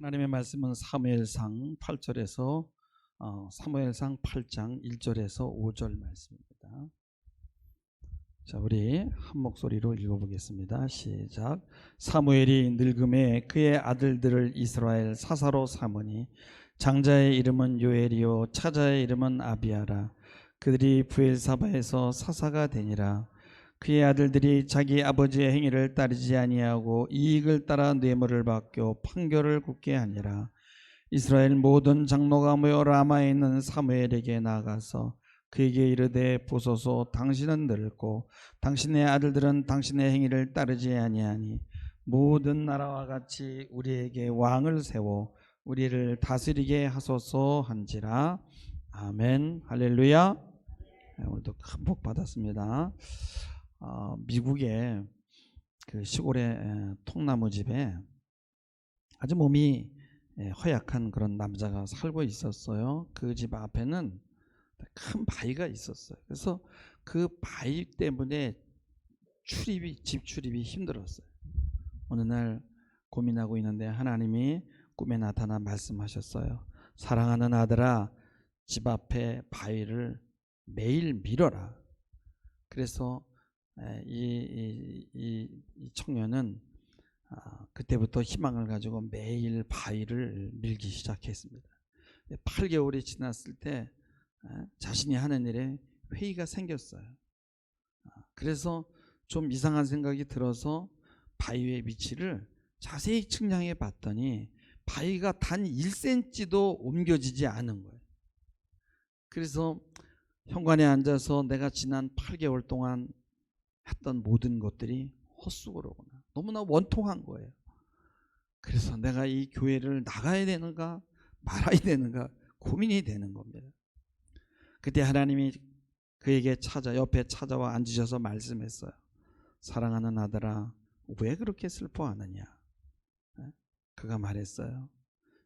하나님의 말씀은 사무엘상 8절에서 사무엘상 8장 1절에서 5절 말씀입니다. 자, 우리 한 목소리로 읽어보겠습니다. 시작. 사무엘이 늙음에 그의 아들들을 이스라엘 사사로 삼으니 장자의 이름은 요엘이요 차자의 이름은 아비아라. 그들이 브엘사바에서 사사가 되니라. 그의 아들들이 자기 아버지의 행위를 따르지 아니하고 이익을 따라 뇌물을 받고 판결을 굽게 하니라. 이스라엘 모든 장로가 모여 라마에 있는 사무엘에게 나아가서 그에게 이르되 보소서, 당신은 늙고 당신의 아들들은 당신의 행위를 따르지 아니하니 모든 나라와 같이 우리에게 왕을 세워 우리를 다스리게 하소서 한지라. 아멘. 할렐루야. 오늘도 큰 복 받았습니다. 미국의 그 시골의 통나무 집에 아주 몸이 허약한 그런 남자가 살고 있었어요. 그 집 앞에는 큰 바위가 있었어요. 그래서 그 바위 때문에 집 출입이 힘들었어요. 어느 날 고민하고 있는데 하나님이 꿈에 나타나 말씀하셨어요. 사랑하는 아들아, 집 앞에 바위를 매일 밀어라. 그래서 이 청년은 그때부터 희망을 가지고 매일 바위를 밀기 시작했습니다. 8개월이 지났을 때 자신이 하는 일에 회의가 생겼어요. 그래서 좀 이상한 생각이 들어서 바위의 위치를 자세히 측량해 봤더니 바위가 단 1cm도 옮겨지지 않은 거예요. 그래서 현관에 앉아서 내가 지난 8개월 동안 했던 모든 것들이 헛수고로구나, 너무나 원통한 거예요. 그래서 내가 이 교회를 나가야 되는가 말아야 되는가 고민이 되는 겁니다. 그때 하나님이 그에게 옆에 찾아와 앉으셔서 말씀했어요. 사랑하는 아들아, 왜 그렇게 슬퍼하느냐. 그가 말했어요.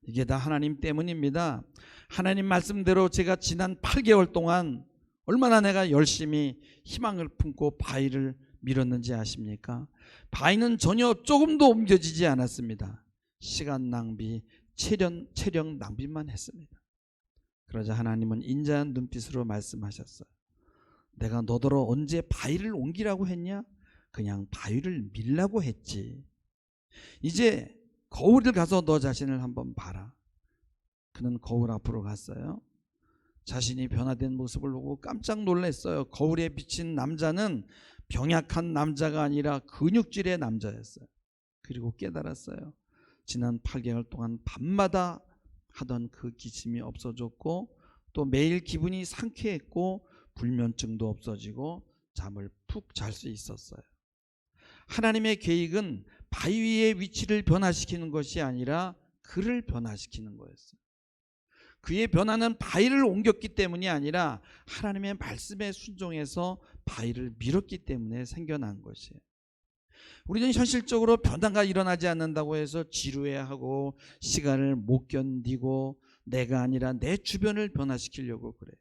이게 다 하나님 때문입니다. 하나님 말씀대로 제가 지난 8개월 동안 얼마나 내가 열심히 희망을 품고 바위를 밀었는지 아십니까? 바위는 전혀 조금도 옮겨지지 않았습니다. 시간 낭비, 체력 낭비만 했습니다. 그러자 하나님은 인자한 눈빛으로 말씀하셨어요. 내가 너더러 언제 바위를 옮기라고 했냐? 그냥 바위를 밀라고 했지. 이제 거울을 가서 너 자신을 한번 봐라. 그는 거울 앞으로 갔어요. 자신이 변화된 모습을 보고 깜짝 놀랐어요. 거울에 비친 남자는 병약한 남자가 아니라 근육질의 남자였어요. 그리고 깨달았어요. 지난 8개월 동안 밤마다 하던 그 기침이 없어졌고 또 매일 기분이 상쾌했고 불면증도 없어지고 잠을 푹 잘 수 있었어요. 하나님의 계획은 바위의 위치를 변화시키는 것이 아니라 그를 변화시키는 거였어요. 그의 변화는 바위를 옮겼기 때문이 아니라 하나님의 말씀에 순종해서 바위를 밀었기 때문에 생겨난 것이에요. 우리는 현실적으로 변화가 일어나지 않는다고 해서 지루해하고 시간을 못 견디고 내가 아니라 내 주변을 변화시키려고 그래요.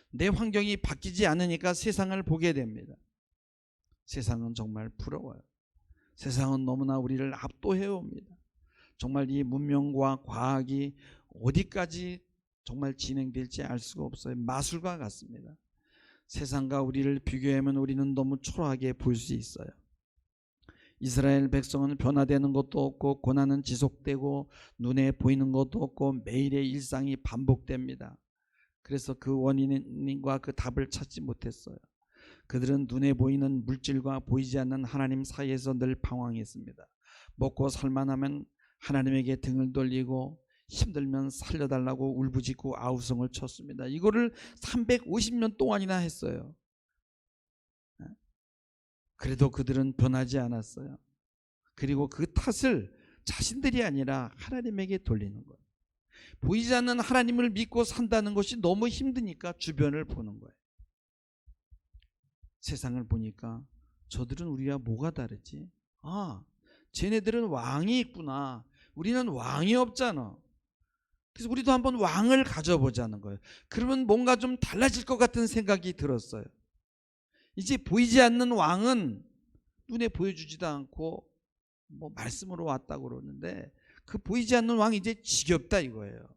내 환경이 바뀌지 않으니까 세상을 보게 됩니다. 세상은 정말 부러워요. 세상은 너무나 우리를 압도해 옵니다. 정말 이 문명과 과학이 어디까지 정말 진행될지 알 수가 없어요. 마술과 같습니다. 세상과 우리를 비교하면 우리는 너무 초라하게 볼 수 있어요. 이스라엘 백성은 변화되는 것도 없고 고난은 지속되고 눈에 보이는 것도 없고 매일의 일상이 반복됩니다. 그래서 그 원인과 그 답을 찾지 못했어요. 그들은 눈에 보이는 물질과 보이지 않는 하나님 사이에서 늘 방황했습니다. 먹고 살만하면 하나님에게 등을 돌리고 힘들면 살려달라고 울부짖고 아우성을 쳤습니다. 이거를 350년 동안이나 했어요. 그래도 그들은 변하지 않았어요. 그리고 그 탓을 자신들이 아니라 하나님에게 돌리는 거예요. 보이지 않는 하나님을 믿고 산다는 것이 너무 힘드니까 주변을 보는 거예요. 세상을 보니까 저들은 우리와 뭐가 다르지? 쟤네들은 왕이 있구나. 우리는 왕이 없잖아. 그래서 우리도 한번 왕을 가져보자는 거예요. 그러면 뭔가 좀 달라질 것 같은 생각이 들었어요. 이제 보이지 않는 왕은 눈에 보여주지도 않고 뭐 말씀으로 왔다고 그러는데 그 보이지 않는 왕이 이제 지겹다 이거예요.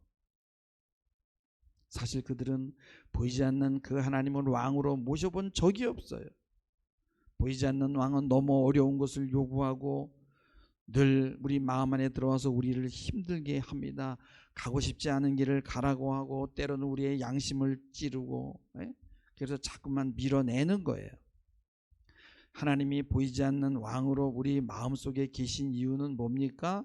사실 그들은 보이지 않는 그 하나님을 왕으로 모셔본 적이 없어요. 보이지 않는 왕은 너무 어려운 것을 요구하고 늘 우리 마음 안에 들어와서 우리를 힘들게 합니다. 가고 싶지 않은 길을 가라고 하고 때로는 우리의 양심을 찌르고, 그래서 자꾸만 밀어내는 거예요. 하나님이 보이지 않는 왕으로 우리 마음속에 계신 이유는 뭡니까?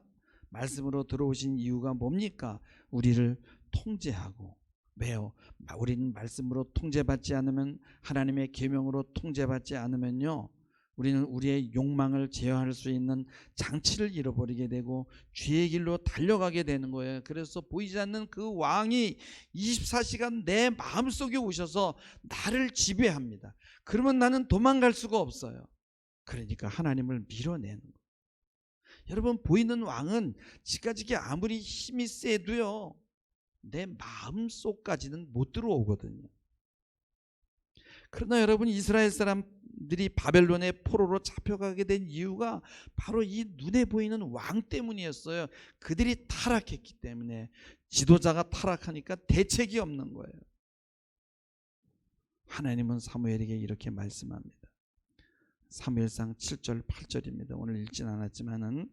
말씀으로 들어오신 이유가 뭡니까? 우리를 통제하고. 왜요? 우리는 말씀으로 통제받지 않으면, 하나님의 계명으로 통제받지 않으면요, 우리는 우리의 욕망을 제어할 수 있는 장치를 잃어버리게 되고 죄의 길로 달려가게 되는 거예요. 그래서 보이지 않는 그 왕이 24시간 내 마음속에 오셔서 나를 지배합니다. 그러면 나는 도망갈 수가 없어요. 그러니까 하나님을 밀어내는 거예요. 여러분, 보이는 왕은 지가지게 아무리 힘이 세도요, 내 마음속까지는 못 들어오거든요. 그러나 여러분, 이스라엘 사람들이 바벨론의 포로로 잡혀가게 된 이유가 바로 이 눈에 보이는 왕 때문이었어요. 그들이 타락했기 때문에. 지도자가 타락하니까 대책이 없는 거예요. 하나님은 사무엘에게 이렇게 말씀합니다. 사무엘상 7절 8절입니다. 오늘 읽진 않았지만은,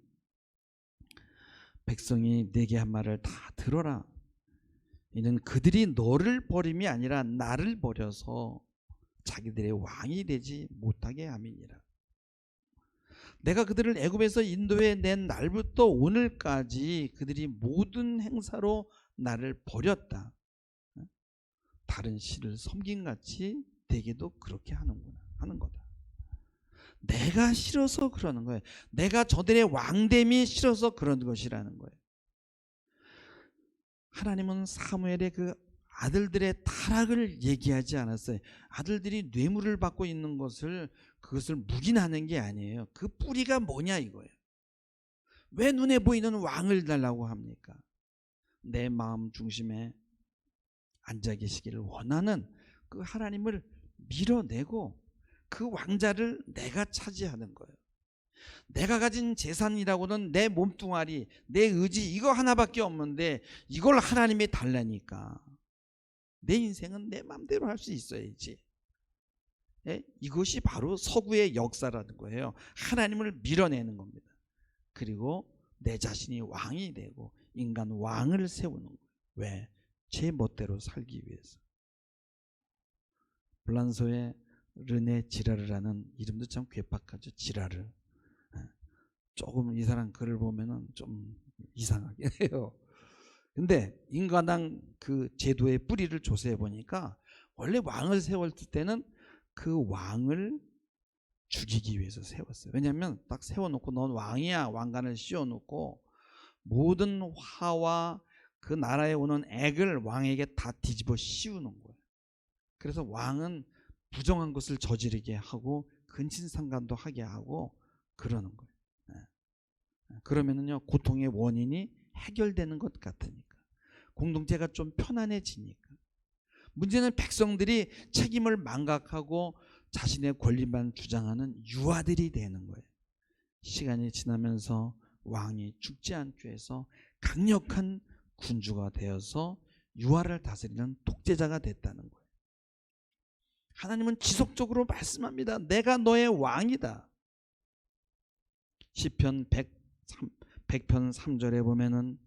백성이 내게 한 말을 다 들어라. 이는 그들이 너를 버림이 아니라 나를 버려서 자기들의 왕이 되지 못하게 함이니라. 내가 그들을 애굽에서 인도해 낸 날부터 오늘까지 그들이 모든 행사로 나를 버렸다. 다른 신을 섬김같이 대개도 그렇게 하는 거다. 내가 싫어서 그러는 거예요. 내가 저들의 왕됨이 싫어서 그런 것이라는 거예요. 하나님은 사무엘의 그 아들들의 타락을 얘기하지 않았어요. 아들들이 뇌물을 받고 있는 그것을 묵인하는 게 아니에요. 그 뿌리가 뭐냐 이거예요. 왜 눈에 보이는 왕을 달라고 합니까? 내 마음 중심에 앉아 계시기를 원하는 그 하나님을 밀어내고 그 왕자를 내가 차지하는 거예요. 내가 가진 재산이라고는 내 몸뚱아리, 내 의지, 이거 하나밖에 없는데 이걸 하나님이 달라니까 내 인생은 내 마음대로 할 수 있어야지. 이것이 바로 서구의 역사라는 거예요. 하나님을 밀어내는 겁니다. 그리고 내 자신이 왕이 되고 인간 왕을 세우는 거예요. 왜? 제 멋대로 살기 위해서. 블란소의 르네 지라르라는 이름도 참 괴팍하죠. 지라르. 조금 이 사람 글을 보면은 좀 이상하게 해요. 근데 인간당 그 제도의 뿌리를 조사해 보니까 원래 왕을 세웠을 때는 그 왕을 죽이기 위해서 세웠어요. 왜냐하면 딱 세워놓고 넌 왕이야, 왕관을 씌워놓고 모든 화와 그 나라에 오는 액을 왕에게 다 뒤집어 씌우는 거예요. 그래서 왕은 부정한 것을 저지르게 하고 근친상간도 하게 하고 그러는 거예요. 그러면은요, 고통의 원인이 해결되는 것 같으니까, 공동체가 좀 편안해지니까. 문제는 백성들이 책임을 망각하고 자신의 권리만 주장하는 유아들이 되는 거예요. 시간이 지나면서 왕이 죽지 않기 위해서 강력한 군주가 되어서 유아를 다스리는 독재자가 됐다는 거예요. 하나님은 지속적으로 말씀합니다. 내가 너의 왕이다. 시편 100편 3절에 보면은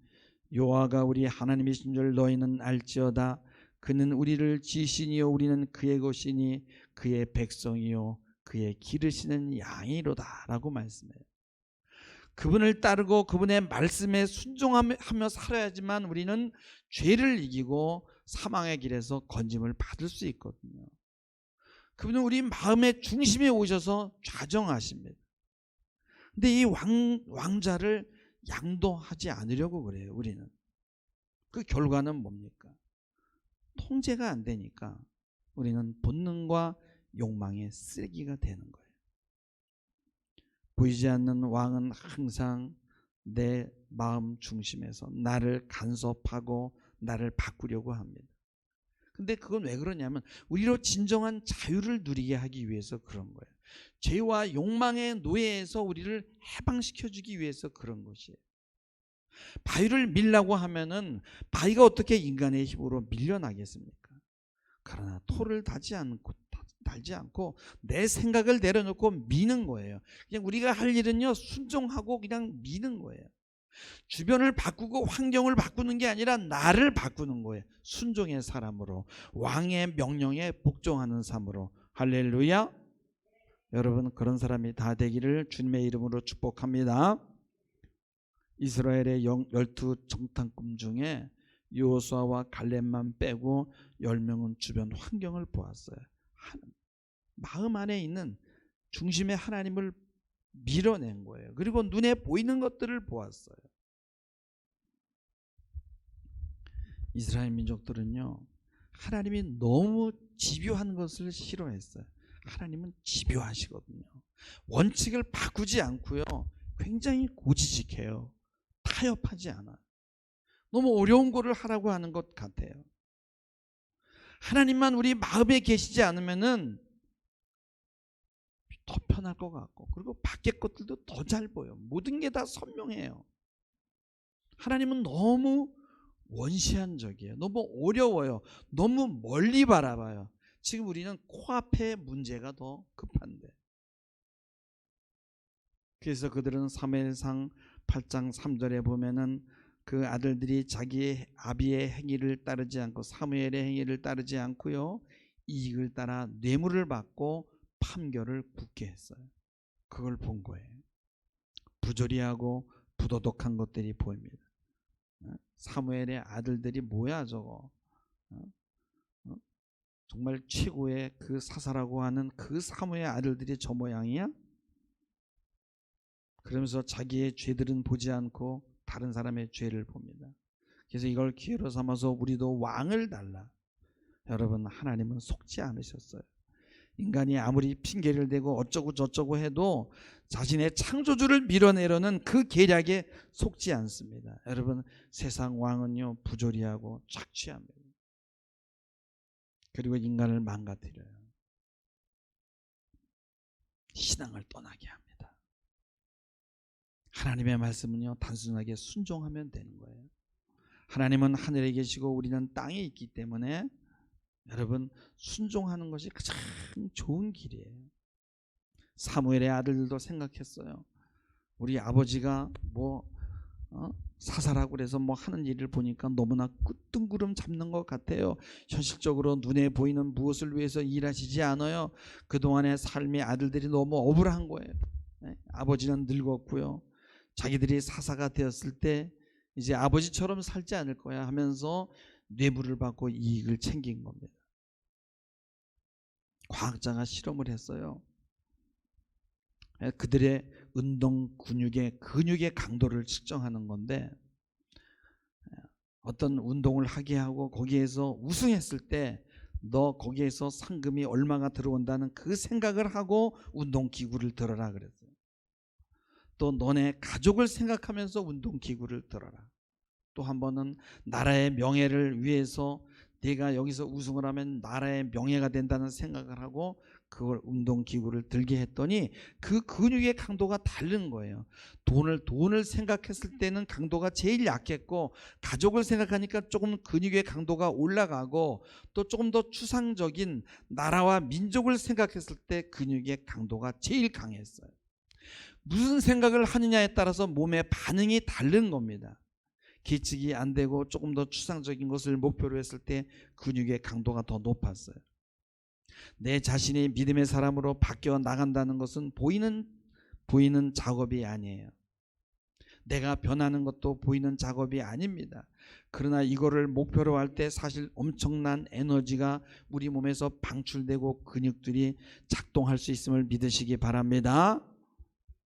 여호와가 우리 하나님이신 줄 너희는 알지어다. 그는 우리를 지으시니요 우리는 그의 것이니 그의 백성이요 그의 기르시는 양이로다 라고 말씀해요. 그분을 따르고 그분의 말씀에 순종하며 살아야지만 우리는 죄를 이기고 사망의 길에서 건짐을 받을 수 있거든요. 그분은 우리 마음의 중심에 오셔서 좌정하십니다. 근데 이 왕자를 양도하지 않으려고 그래요. 우리는. 그 결과는 뭡니까? 통제가 안 되니까 우리는 본능과 욕망의 쓰레기가 되는 거예요. 보이지 않는 왕은 항상 내 마음 중심에서 나를 간섭하고 나를 바꾸려고 합니다. 근데 그건 왜 그러냐면 우리로 진정한 자유를 누리게 하기 위해서 그런 거예요. 죄와 욕망의 노예에서 우리를 해방시켜주기 위해서 그런 것이에요. 바위를 밀라고 하면은 바위가 어떻게 인간의 힘으로 밀려나겠습니까? 그러나 토를 달지 않고 내 생각을 내려놓고 미는 거예요. 그냥 우리가 할 일은요, 순종하고 그냥 미는 거예요. 주변을 바꾸고 환경을 바꾸는 게 아니라 나를 바꾸는 거예요. 순종의 사람으로, 왕의 명령에 복종하는 삶으로. 할렐루야. 여러분, 그런 사람이 다 되기를 주님의 이름으로 축복합니다. 이스라엘의 12 정탐꾼 중에 여호수아와 갈렙만 빼고 10명은 주변 환경을 보았어요. 마음 안에 있는 중심의 하나님을 밀어낸 거예요. 그리고 눈에 보이는 것들을 보았어요. 이스라엘 민족들은요, 하나님이 너무 집요한 것을 싫어했어요. 하나님은 집요하시거든요. 원칙을 바꾸지 않고요, 굉장히 고지식해요. 타협하지 않아요. 너무 어려운 거를 하라고 하는 것 같아요. 하나님만 우리 마음에 계시지 않으면은 더 편할 것 같고, 그리고 밖의 것들도 더 잘 보여. 모든 게 다 선명해요. 하나님은 너무 원시한적이에요. 너무 어려워요. 너무 멀리 바라봐요. 지금 우리는 코앞에 문제가 더 급한데. 그래서 그들은 사무엘상 8장 3절에 보면은 그 아들들이 자기의 아비의 행위를 따르지 않고 사무엘의 행위를 따르지 않고요, 이익을 따라 뇌물을 받고 판결을 굳게 했어요. 그걸 본 거예요. 부조리하고 부도덕한 것들이 보입니다. 사무엘의 아들들이 뭐야 저거, 정말 최고의 그 사사라고 하는 그 사무엘의 아들들이 저 모양이야? 그러면서 자기의 죄들은 보지 않고 다른 사람의 죄를 봅니다. 그래서 이걸 기회로 삼아서 우리도 왕을 달라. 여러분, 하나님은 속지 않으셨어요. 인간이 아무리 핑계를 대고 어쩌고 저쩌고 해도 자신의 창조주를 밀어내려는 그 계략에 속지 않습니다. 여러분, 세상 왕은요, 부조리하고 착취합니다. 그리고 인간을 망가뜨려요. 신앙을 떠나게 합니다. 하나님의 말씀은요, 단순하게 순종하면 되는 거예요. 하나님은 하늘에 계시고 우리는 땅에 있기 때문에 여러분, 순종하는 것이 가장 좋은 길이에요. 사무엘의 아들들도 생각했어요. 우리 아버지가 사사라고 그래서 하는 일을 보니까 너무나 뜬구름 잡는 것 같아요. 현실적으로 눈에 보이는 무엇을 위해서 일하시지 않아요. 그동안의 삶의 아들들이 너무 억울한 거예요. 아버지는 늙었고요, 자기들이 사사가 되었을 때 이제 아버지처럼 살지 않을 거야 하면서 뇌물을 받고 이익을 챙긴 겁니다. 과학자가 실험을 했어요. 그들의 운동 근육의 강도를 측정하는 건데, 어떤 운동을 하게 하고 거기에서 우승했을 때 너 거기에서 상금이 얼마가 들어온다는 그 생각을 하고 운동기구를 들어라 그랬어요. 또 너네 가족을 생각하면서 운동기구를 들어라. 또 한 번은 나라의 명예를 위해서 내가 여기서 우승을 하면 나라의 명예가 된다는 생각을 하고 그걸 운동기구를 들게 했더니 그 근육의 강도가 다른 거예요. 돈을 생각했을 때는 강도가 제일 약했고, 가족을 생각하니까 조금 근육의 강도가 올라가고, 또 조금 더 추상적인 나라와 민족을 생각했을 때 근육의 강도가 제일 강했어요. 무슨 생각을 하느냐에 따라서 몸의 반응이 다른 겁니다. 계측이 안 되고 조금 더 추상적인 것을 목표로 했을 때 근육의 강도가 더 높았어요. 내 자신이 믿음의 사람으로 바뀌어 나간다는 것은 보이는 작업이 아니에요. 내가 변하는 것도 보이는 작업이 아닙니다. 그러나 이거를 목표로 할 때 사실 엄청난 에너지가 우리 몸에서 방출되고 근육들이 작동할 수 있음을 믿으시기 바랍니다.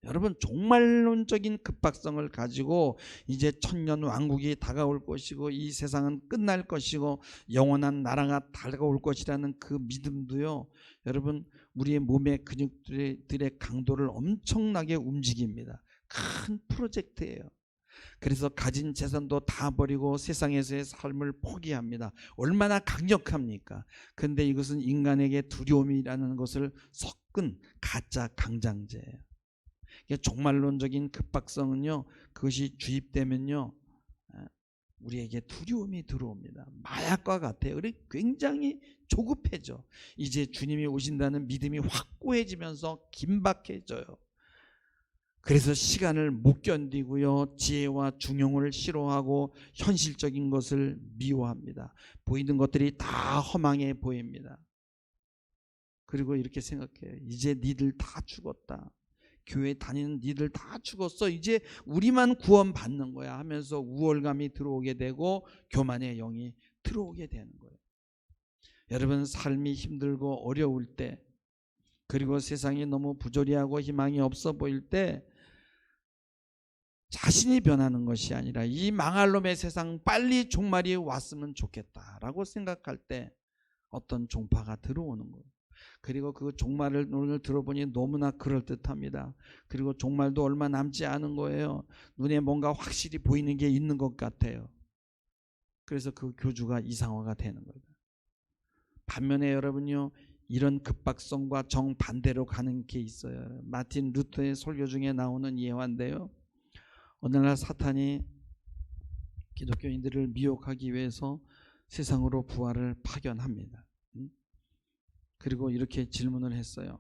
여러분, 종말론적인 급박성을 가지고 이제 천년 왕국이 다가올 것이고 이 세상은 끝날 것이고 영원한 나라가 다가올 것이라는 그 믿음도요, 여러분, 우리의 몸의 근육들의 강도를 엄청나게 움직입니다. 큰 프로젝트예요. 그래서 가진 재산도 다 버리고 세상에서의 삶을 포기합니다. 얼마나 강력합니까? 근데 이것은 인간에게 두려움이라는 것을 섞은 가짜 강장제예요. 종말론적인 급박성은요, 그것이 주입되면요, 우리에게 두려움이 들어옵니다. 마약과 같아요. 우리 굉장히 조급해져. 이제 주님이 오신다는 믿음이 확고해지면서 긴박해져요. 그래서 시간을 못 견디고요, 지혜와 중용을 싫어하고 현실적인 것을 미워합니다. 보이는 것들이 다 허망해 보입니다. 그리고 이렇게 생각해요. 이제 니들 다 죽었다. 교회 다니는 니들 다 죽었어. 이제 우리만 구원받는 거야 하면서 우월감이 들어오게 되고 교만의 영이 들어오게 되는 거예요. 여러분, 삶이 힘들고 어려울 때, 그리고 세상이 너무 부조리하고 희망이 없어 보일 때 자신이 변하는 것이 아니라 이 망할 놈의 세상 빨리 종말이 왔으면 좋겠다라고 생각할 때 어떤 종파가 들어오는 거예요. 그리고 그 종말을 오늘 들어보니 너무나 그럴듯합니다. 그리고 종말도 얼마 남지 않은 거예요. 눈에 뭔가 확실히 보이는 게 있는 것 같아요. 그래서 그 교주가 이상화가 되는 거예요. 반면에 여러분요, 이런 급박성과 정반대로 가는 게 있어요. 마틴 루터의 설교 중에 나오는 예화인데요, 어느 날 사탄이 기독교인들을 미혹하기 위해서 세상으로 부활을 파견합니다. 그리고 이렇게 질문을 했어요.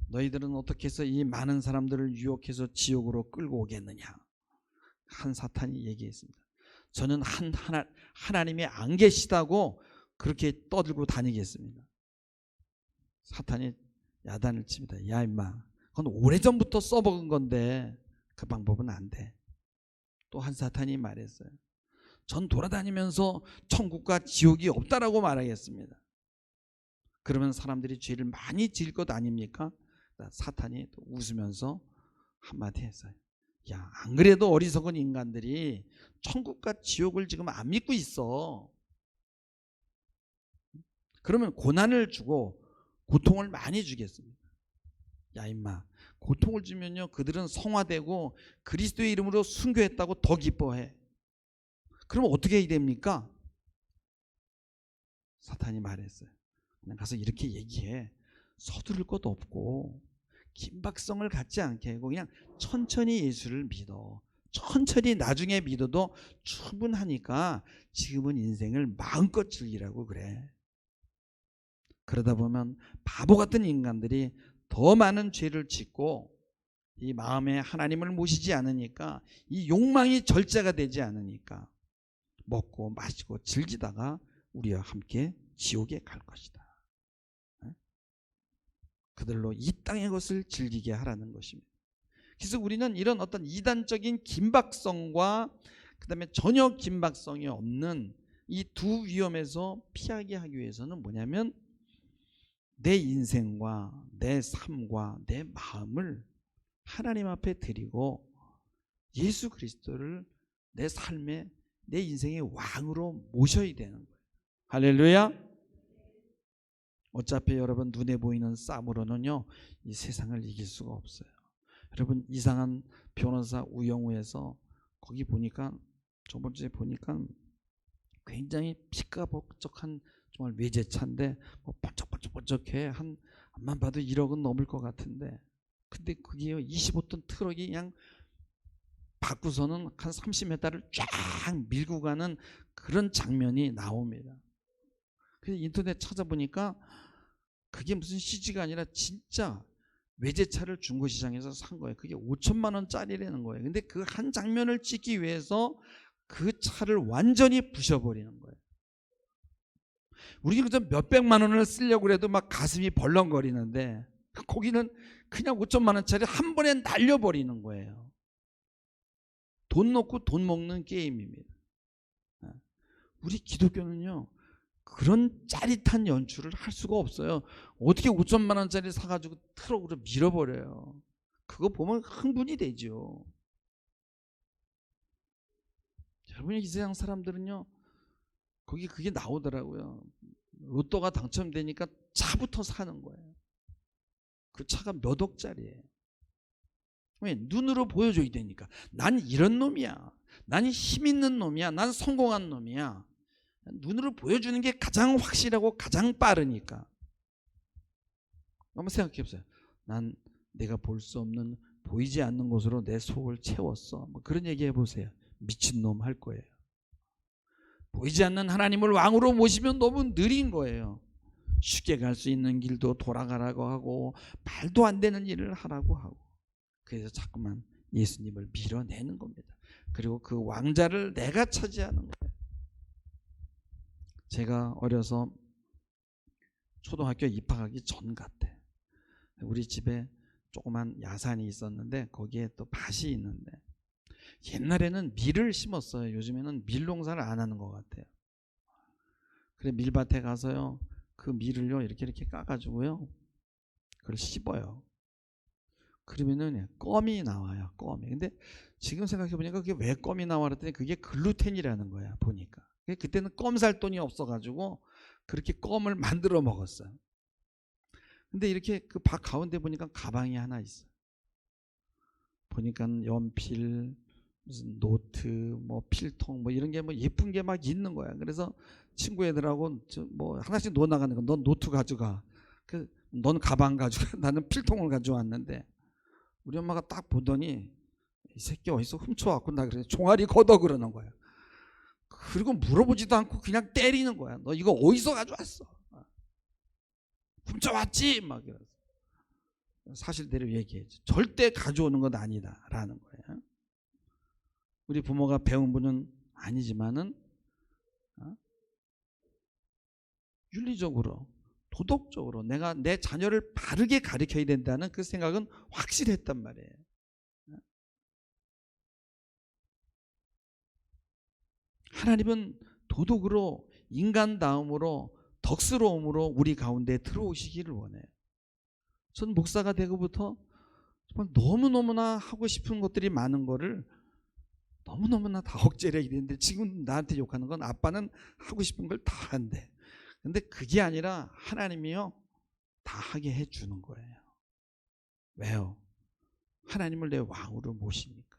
너희들은 어떻게 해서 이 많은 사람들을 유혹해서 지옥으로 끌고 오겠느냐? 한 사탄이 얘기했습니다. 저는 하나님이 안 계시다고 그렇게 떠들고 다니겠습니다. 사탄이 야단을 칩니다. 야 임마, 그건 오래전부터 써먹은 건데 그 방법은 안 돼. 또 한 사탄이 말했어요. 전 돌아다니면서 천국과 지옥이 없다라고 말하겠습니다. 그러면 사람들이 죄를 많이 지을 것 아닙니까? 사탄이 또 웃으면서 한마디 했어요. 야, 안 그래도 어리석은 인간들이 천국과 지옥을 지금 안 믿고 있어. 그러면 고난을 주고 고통을 많이 주겠습니다. 야 임마, 고통을 주면요, 그들은 성화되고 그리스도의 이름으로 순교했다고 더 기뻐해. 그러면 어떻게 해야 됩니까? 사탄이 말했어요. 그냥 가서 이렇게 얘기해. 서두를 것도 없고 긴박성을 갖지 않게 하고 그냥 천천히 예수를 믿어. 천천히 나중에 믿어도 충분하니까 지금은 인생을 마음껏 즐기라고 그래. 그러다 보면 바보 같은 인간들이 더 많은 죄를 짓고 이 마음에 하나님을 모시지 않으니까, 이 욕망이 절제가 되지 않으니까 먹고 마시고 즐기다가 우리와 함께 지옥에 갈 것이다. 그들로 이 땅의 것을 즐기게 하라는 것입니다. 그래서 우리는 이런 어떤 이단적인 긴박성과 그 다음에 전혀 긴박성이 없는 이 두 위험에서 피하게 하기 위해서는 뭐냐면, 내 인생과 내 삶과 내 마음을 하나님 앞에 드리고 예수 그리스도를 내 삶의, 내 인생의 왕으로 모셔야 되는 거예요. 할렐루야. 어차피 여러분, 눈에 보이는 싸움으로는요 이 세상을 이길 수가 없어요. 여러분, 이상한 변호사 우영우에서 거기 보니까, 저번주에 보니까 굉장히 피까벅적한 정말 외제차인데 뭐 번쩍번쩍번쩍해. 한만 봐도 1억은 넘을 것 같은데, 근데 그게요 25톤 트럭이 그냥 바꾸서는 한 30m를 쫙 밀고 가는 그런 장면이 나옵니다. 그래서 인터넷 찾아보니까 그게 무슨 CG가 아니라 진짜 외제차를 중고시장에서 산 거예요. 그게 5천만 원짜리라는 거예요. 근데 그 한 장면을 찍기 위해서 그 차를 완전히 부셔버리는 거예요. 우리 그저 몇백만 원을 쓰려고 해도 막 가슴이 벌렁거리는데, 거기는 그냥 5천만 원짜리 한 번에 날려버리는 거예요. 돈 넣고 돈 먹는 게임입니다. 우리 기독교는요 그런 짜릿한 연출을 할 수가 없어요. 어떻게 5천만 원짜리 사가지고 트럭으로 밀어버려요. 그거 보면 흥분이 되죠. 여러분이 이 세상 사람들은요, 거기 그게 나오더라고요. 로또가 당첨되니까 차부터 사는 거예요. 그 차가 몇 억짜리예요. 왜? 눈으로 보여줘야 되니까. 난 이런 놈이야. 난 힘 있는 놈이야. 난 성공한 놈이야. 눈으로 보여주는 게 가장 확실하고 가장 빠르니까. 한번 생각해 보세요. 난 내가 볼 수 없는 보이지 않는 것으로 내 속을 채웠어. 뭐 그런 얘기 해보세요. 미친놈 할 거예요. 보이지 않는 하나님을 왕으로 모시면 너무 느린 거예요. 쉽게 갈 수 있는 길도 돌아가라고 하고 말도 안 되는 일을 하라고 하고, 그래서 자꾸만 예수님을 밀어내는 겁니다. 그리고 그 왕자를 내가 차지하는 거예요. 제가 어려서 초등학교 입학하기 전 같아. 우리 집에 조그만 야산이 있었는데 거기에 또 밭이 있는데, 옛날에는 밀을 심었어요. 요즘에는 밀 농사를 안 하는 것 같아요. 그래 밀밭에 가서요, 그 밀을요 이렇게 까가지고요 그걸 씹어요. 그러면은 껌이 나와요. 껌이. 근데 지금 생각해 보니까 그게 왜 껌이 나와 그랬더니 그게 글루텐이라는 거야. 보니까 그때는 껌 살 돈이 없어가지고 그렇게 껌을 만들어 먹었어요. 근데 이렇게 그 밭 가운데 보니까 가방이 하나 있어. 보니까 연필, 무슨 노트, 뭐 필통, 뭐 이런 게 뭐 예쁜 게 막 있는 거야. 그래서 친구 애들하고 뭐 하나씩 놓아 나가는 거. 넌 노트 가져가. 넌 가방 가져가. 나는 필통을 가져왔는데, 우리 엄마가 딱 보더니 이 새끼 어디서 훔쳐왔고, 나 그래 종아리 걷어 그러는 거야. 그리고 물어보지도 않고 그냥 때리는 거야. 너 이거 어디서 가져왔어? 훔쳐왔지? 막 이러면서. 사실대로 얘기해줘. 절대 가져오는 건 아니다라는 거예요. 우리 부모가 배운 분은 아니지만은 윤리적으로, 도덕적으로 내가 내 자녀를 바르게 가르쳐야 된다는 그 생각은 확실했단 말이에요. 하나님은 도덕으로, 인간다움으로, 덕스러움으로 우리 가운데 들어오시기를 원해요. 전 목사가 되고부터 정말 너무너무나 하고 싶은 것들이 많은 거를 너무너무나 다 억제를 해야 되는데, 지금 나한테 욕하는 건 아빠는 하고 싶은 걸 다 한대. 근데 그게 아니라 하나님이요 다 하게 해주는 거예요. 왜요? 하나님을 내 왕으로 모시니까.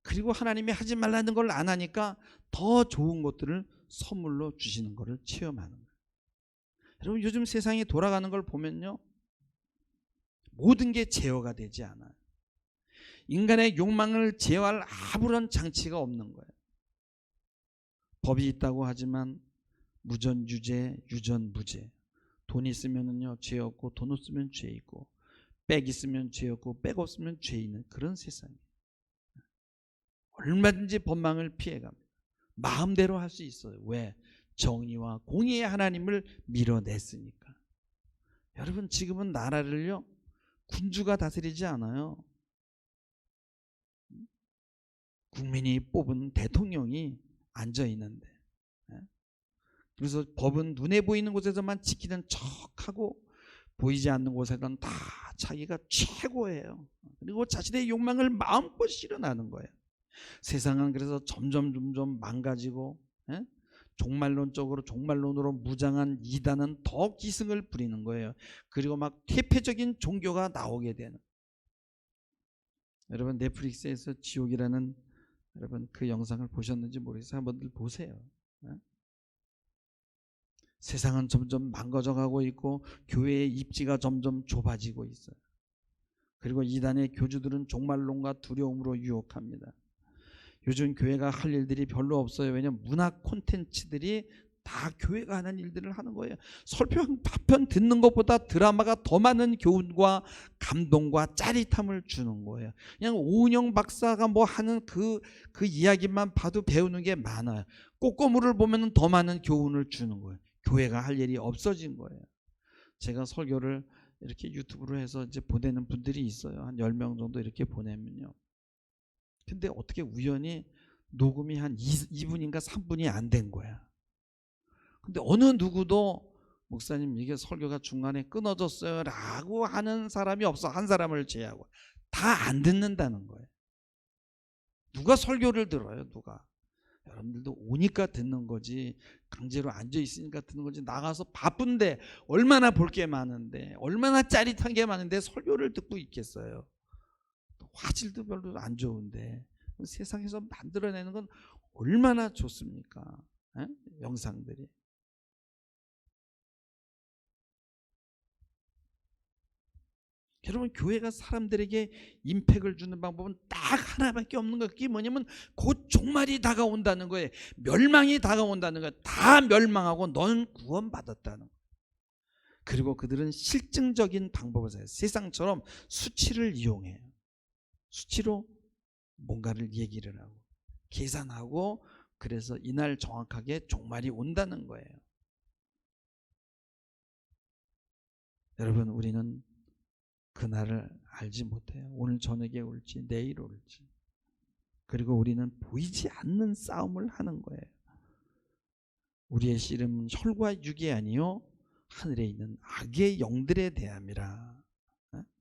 그리고 하나님이 하지 말라는 걸 안 하니까 더 좋은 것들을 선물로 주시는 것을 체험하는 거예요. 여러분, 요즘 세상이 돌아가는 걸 보면요, 모든 게 제어가 되지 않아요. 인간의 욕망을 제어할 아무런 장치가 없는 거예요. 법이 있다고 하지만 무전유죄, 유전무죄. 돈 있으면은요 죄 없고, 돈 없으면 죄 있고, 백 있으면 죄 없고, 백 없으면 죄 있는 그런 세상이에요. 얼마든지 법망을 피해갑니다. 마음대로 할 수 있어요. 왜? 정의와 공의의 하나님을 밀어냈으니까. 여러분, 지금은 나라를요 군주가 다스리지 않아요. 국민이 뽑은 대통령이 앉아있는데, 그래서 법은 눈에 보이는 곳에서만 지키는 척하고 보이지 않는 곳에는 다 자기가 최고예요. 그리고 자신의 욕망을 마음껏 실현하는 거예요. 세상은 그래서 점점 망가지고, 종말론적으로, 종말론으로 무장한 이단은 더 기승을 부리는 거예요. 그리고 막 퇴폐적인 종교가 나오게 되는. 여러분, 넷플릭스에서 지옥이라는, 여러분 그 영상을 보셨는지 모르겠어요. 한번 보세요. 세상은 점점 망가져가고 있고 교회의 입지가 점점 좁아지고 있어요. 그리고 이단의 교주들은 종말론과 두려움으로 유혹합니다. 요즘 교회가 할 일들이 별로 없어요. 왜냐하면 문화 콘텐츠들이 다 교회가 하는 일들을 하는 거예요. 설교 한 편 듣는 것보다 드라마가 더 많은 교훈과 감동과 짜릿함을 주는 거예요. 그냥 오은영 박사가 뭐 하는 그 이야기만 봐도 배우는 게 많아요. 꼬꼬무를 보면 더 많은 교훈을 주는 거예요. 교회가 할 일이 없어진 거예요. 제가 설교를 이렇게 유튜브로 해서 이제 보내는 분들이 있어요. 한 10명 정도 이렇게 보내면요. 근데 어떻게 우연히 녹음이 한 2분인가 3분이 안 된 거야. 근데 어느 누구도 목사님 이게 설교가 중간에 끊어졌어요 라고 하는 사람이 없어. 한 사람을 제외하고. 다 안 듣는다는 거예요. 누가 설교를 들어요? 누가? 여러분들도 오니까 듣는 거지, 강제로 앉아 있으니까 듣는 거지. 나가서 바쁜데, 얼마나 볼 게 많은데, 얼마나 짜릿한 게 많은데 설교를 듣고 있겠어요. 화질도 별로 안 좋은데 세상에서 만들어내는 건 얼마나 좋습니까? 영상들이. 여러분, 교회가 사람들에게 임팩을 주는 방법은 딱 하나밖에 없는 거예요. 그게 뭐냐면 곧 종말이 다가온다는 거예요. 멸망이 다가온다는 거예요. 다 멸망하고 너는 구원받았다는 거예요. 그리고 그들은 실증적인 방법을 써요. 세상처럼 수치를 이용해요. 수치로 뭔가를 얘기를 하고 계산하고, 그래서 이날 정확하게 종말이 온다는 거예요. 여러분, 우리는 그날을 알지 못해요. 오늘 저녁에 올지 내일 올지. 그리고 우리는 보이지 않는 싸움을 하는 거예요. 우리의 씨름은 혈과 육이 아니요 하늘에 있는 악의 영들에 대함이라.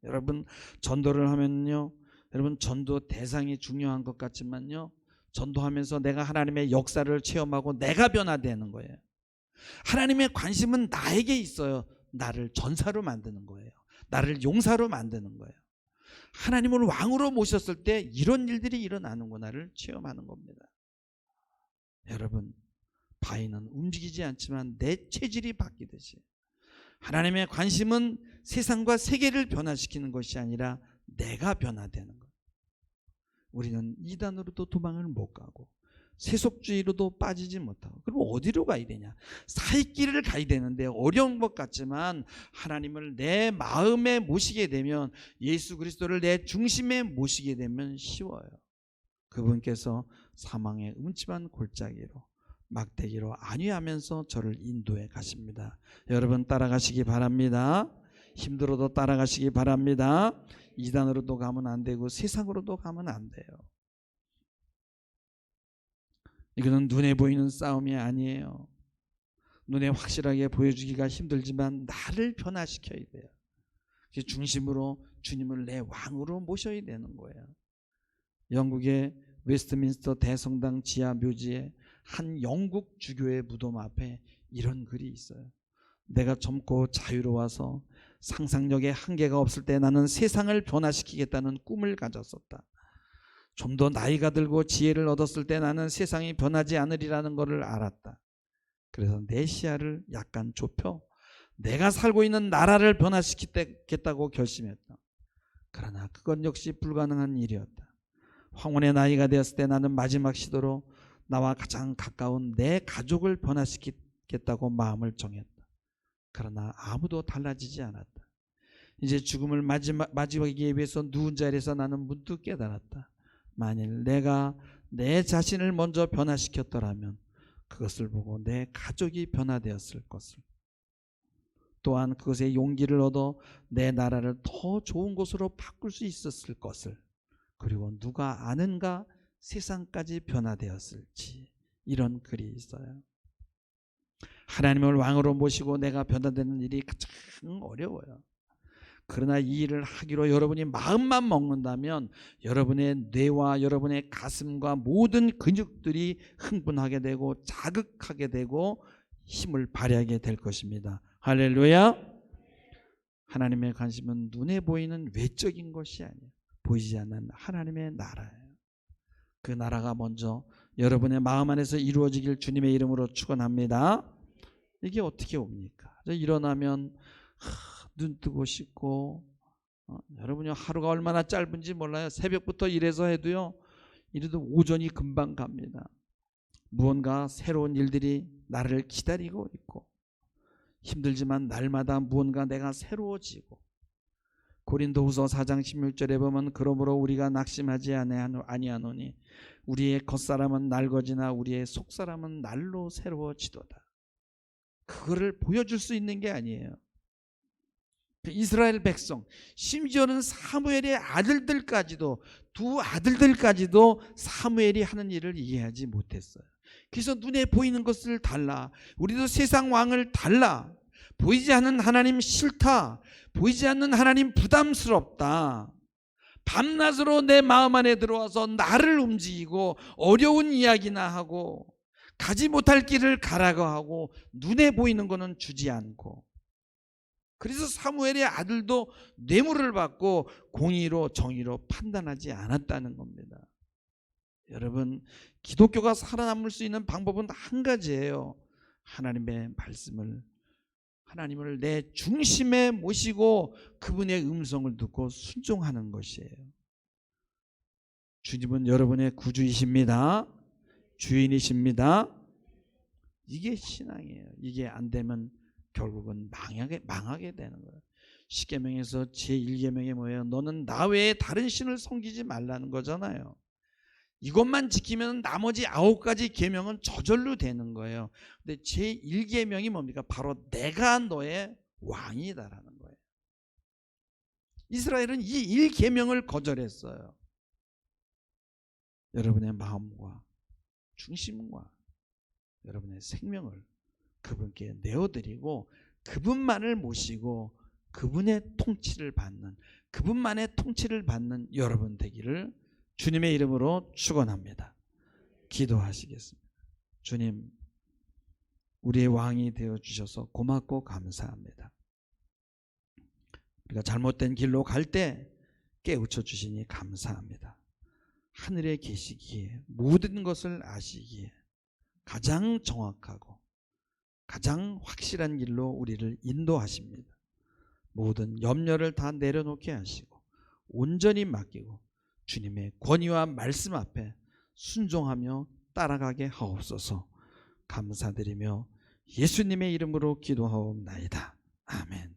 여러분, 전도를 하면요, 여러분, 전도 대상이 중요한 것 같지만요, 전도하면서 내가 하나님의 역사를 체험하고 내가 변화되는 거예요. 하나님의 관심은 나에게 있어요. 나를 전사로 만드는 거예요. 나를 용사로 만드는 거예요. 하나님을 왕으로 모셨을 때 이런 일들이 일어나는구나를 체험하는 겁니다. 여러분, 바위는 움직이지 않지만 내 체질이 바뀌듯이 하나님의 관심은 세상과 세계를 변화시키는 것이 아니라 내가 변화되는 거예요. 우리는 이단으로도 도망을 못 가고 세속주의로도 빠지지 못하고, 그럼 어디로 가야 되냐? 살 길을 가야 되는데 어려운 것 같지만 하나님을 내 마음에 모시게 되면, 예수 그리스도를 내 중심에 모시게 되면 쉬워요. 그분께서 사망의 음침한 골짜기로 막대기로 안위하면서 저를 인도해 가십니다. 여러분, 따라가시기 바랍니다. 힘들어도 따라가시기 바랍니다. 이단으로도 가면 안 되고 세상으로도 가면 안 돼요. 이거는 눈에 보이는 싸움이 아니에요. 눈에 확실하게 보여주기가 힘들지만 나를 변화시켜야 돼요. 중심으로 주님을 내 왕으로 모셔야 되는 거예요. 영국의 웨스트민스터 대성당 지하 묘지에 한 영국 주교의 무덤 앞에 이런 글이 있어요. 내가 젊고 자유로워서 상상력에 한계가 없을 때 나는 세상을 변화시키겠다는 꿈을 가졌었다. 좀 더 나이가 들고 지혜를 얻었을 때 나는 세상이 변하지 않으리라는 것을 알았다. 그래서 내 시야를 약간 좁혀 내가 살고 있는 나라를 변화시키겠다고 결심했다. 그러나 그건 역시 불가능한 일이었다. 황혼의 나이가 되었을 때 나는 마지막 시도로 나와 가장 가까운 내 가족을 변화시키겠다고 마음을 정했다. 그러나 아무도 달라지지 않았다. 이제 죽음을 맞이하기 위해서 누운 자리에서 나는 문득 깨달았다. 만일 내가 내 자신을 먼저 변화시켰더라면 그것을 보고 내 가족이 변화되었을 것을, 또한 그것에 용기를 얻어 내 나라를 더 좋은 곳으로 바꿀 수 있었을 것을, 그리고 누가 아는가 세상까지 변화되었을지. 이런 글이 있어요. 하나님을 왕으로 모시고 내가 변화되는 일이 가장 어려워요. 그러나 이 일을 하기로 여러분이 마음만 먹는다면 여러분의 뇌와 여러분의 가슴과 모든 근육들이 흥분하게 되고 자극하게 되고 힘을 발휘하게 될 것입니다. 할렐루야. 하나님의 관심은 눈에 보이는 외적인 것이 아니에요. 보이지 않는 하나님의 나라예요. 그 나라가 먼저 여러분의 마음 안에서 이루어지길 주님의 이름으로 축원합니다. 이게 어떻게 옵니까? 일어나면 눈 뜨고 싶고, 여러분이 하루가 얼마나 짧은지 몰라요. 새벽부터 일해서 해도요, 이래도 오전이 금방 갑니다. 무언가 새로운 일들이 나를 기다리고 있고, 힘들지만 날마다 무언가 내가 새로워지고, 고린도후서 4장 16절에 보면 그러므로 우리가 낙심하지 아니하노니 우리의 겉사람은 낡어지나 우리의 속사람은 날로 새로워지도다. 그거를 보여줄 수 있는 게 아니에요. 이스라엘 백성, 심지어는 사무엘의 아들들까지도, 두 아들들까지도 사무엘이 하는 일을 이해하지 못했어요. 그래서 눈에 보이는 것을 달라, 우리도 세상 왕을 달라, 보이지 않는 하나님 싫다, 보이지 않는 하나님 부담스럽다, 밤낮으로 내 마음 안에 들어와서 나를 움직이고 어려운 이야기나 하고 가지 못할 길을 가라고 하고 눈에 보이는 거는 주지 않고, 그래서 사무엘의 아들도 뇌물을 받고 공의로 정의로 판단하지 않았다는 겁니다. 여러분, 기독교가 살아남을 수 있는 방법은 한 가지예요. 하나님의 말씀을 하나님을 내 중심에 모시고 그분의 음성을 듣고 순종하는 것이에요. 주님은 여러분의 구주이십니다. 주인이십니다. 이게 신앙이에요. 이게 안 되면 결국은 망하게 되는 거예요. 십계명에서 제1계명이 뭐예요? 너는 나 외에 다른 신을 섬기지 말라는 거잖아요. 이것만 지키면 나머지 9가지 계명은 저절로 되는 거예요. 근데 제1계명이 뭡니까? 바로 내가 너의 왕이다라는 거예요. 이스라엘은 이 1계명을 거절했어요. 여러분의 마음과 중심과 여러분의 생명을 그분께 내어드리고 그분만을 모시고 그분의 통치를 받는, 그분만의 통치를 받는 여러분 되기를 주님의 이름으로 축원합니다. 기도하시겠습니다. 주님, 우리의 왕이 되어주셔서 고맙고 감사합니다. 우리가 잘못된 길로 갈 때 깨우쳐 주시니 감사합니다. 하늘에 계시기에 모든 것을 아시기에 가장 정확하고 가장 확실한 길로 우리를 인도하십니다. 모든 염려를 다 내려놓게 하시고 온전히 맡기고 주님의 권위와 말씀 앞에 순종하며 따라가게 하옵소서. 감사드리며 예수님의 이름으로 기도하옵나이다. 아멘.